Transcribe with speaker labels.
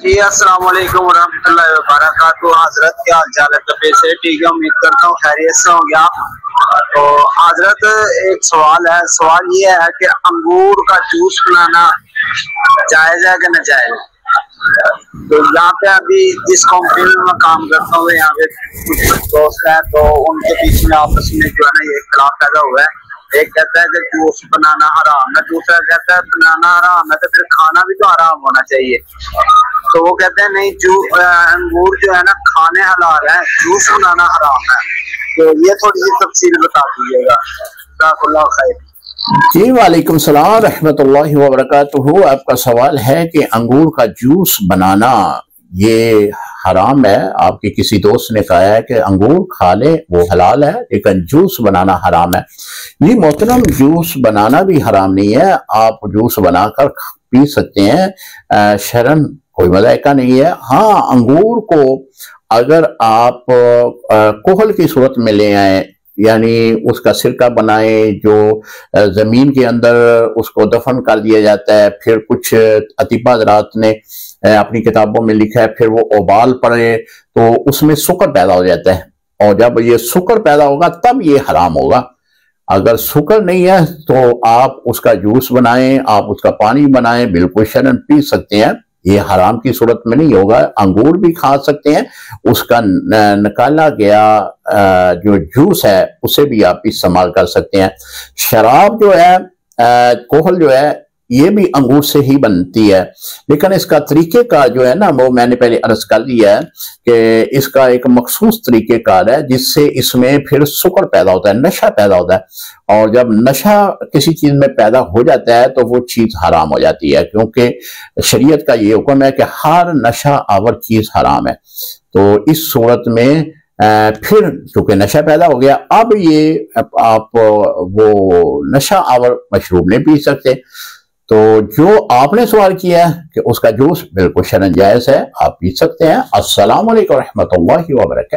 Speaker 1: جی السلام علیکم ورحمۃ اللہ وبرکاتہ۔ حضرت کیا حال چال ہے؟ طبیعت سے ٹھیک ہے؟ امید کرتا ہوں خیریت سے ہوں گے آپ۔ تو حضرت ایک سوال ہے، سوال یہ ہے کہ انگور کا جوس بنانا جائز ہے کہ ناجائز؟ تو یہاں پہ ابھی جس کمپنی میں میں کام کرتا ہوں یہاں پہ کچھ دوست ہیں، تو ان کے بیچ میں آپس میں جو ہے نا یہ اختلاف پیدا ہوا ہے۔ ایک کہتا ہے کہ جوس بنانا حرام ہے، دوسرا کہتا ہے بنانا حرام ہے تو پھر کھانا بھی تو حرام ہونا چاہیے۔ تو وہ کہتے ہیں نہیں، انگور جو ہے نا کھانے حلال ہے، جوس بنانا حرام ہے۔ تو یہ تھوڑی سی تفصیل بتا دیجیے گا، جزاک اللہ خیر۔
Speaker 2: جی وعلیکم السلام رحمۃ اللہ وبرکاتہ۔ آپ کا سوال ہے کہ انگور کا جوس بنانا یہ حرام ہے۔ آپ کے کسی دوست نے کہا ہے کہ انگور کھا لے وہ حلال ہے لیکن جوس بنانا حرام ہے۔ یہ محترم، جوس بنانا بھی حرام نہیں ہے، آپ جوس بنا کر پی سکتے ہیں، شرعاً کوئی مذائقہ نہیں ہے۔ ہاں، انگور کو اگر آپ کہل کی صورت میں لے آئیں، یعنی اس کا سرکہ بنائیں، جو زمین کے اندر اس کو دفن کر دیا جاتا ہے، پھر کچھ اطباء حضرات نے اپنی کتابوں میں لکھا ہے پھر وہ ابال پڑے تو اس میں سکر پیدا ہو جاتا ہے، اور جب یہ سکر پیدا ہوگا تب یہ حرام ہوگا۔ اگر سکر نہیں ہے تو آپ اس کا جوس بنائیں، آپ اس کا پانی بنائیں، بالکل شرعاً پی سکتے ہیں، یہ حرام کی صورت میں نہیں ہوگا۔ انگور بھی کھا سکتے ہیں، اس کا نکالا گیا جو جوس ہے اسے بھی آپ استعمال کر سکتے ہیں۔ شراب جو ہے، کہل جو ہے، یہ بھی انگور سے ہی بنتی ہے، لیکن اس کا طریقہ کار جو ہے نا وہ میں نے پہلے عرض کر دیا ہے کہ اس کا ایک مخصوص طریقہ کار ہے جس سے اس میں پھر سکر پیدا ہوتا ہے، نشہ پیدا ہوتا ہے، اور جب نشہ کسی چیز میں پیدا ہو جاتا ہے تو وہ چیز حرام ہو جاتی ہے، کیونکہ شریعت کا یہ حکم ہے کہ ہر نشہ آور چیز حرام ہے۔ تو اس صورت میں پھر چونکہ نشہ پیدا ہو گیا، اب یہ آپ وہ نشہ آور مشروب نہیں پی سکتے۔ تو جو آپ نے سوال کیا ہے کہ اس کا جوس بالکل شرعاً جائز ہے، آپ پی سکتے ہیں۔ السلام علیکم ورحمۃ اللہ وبرکاتہ۔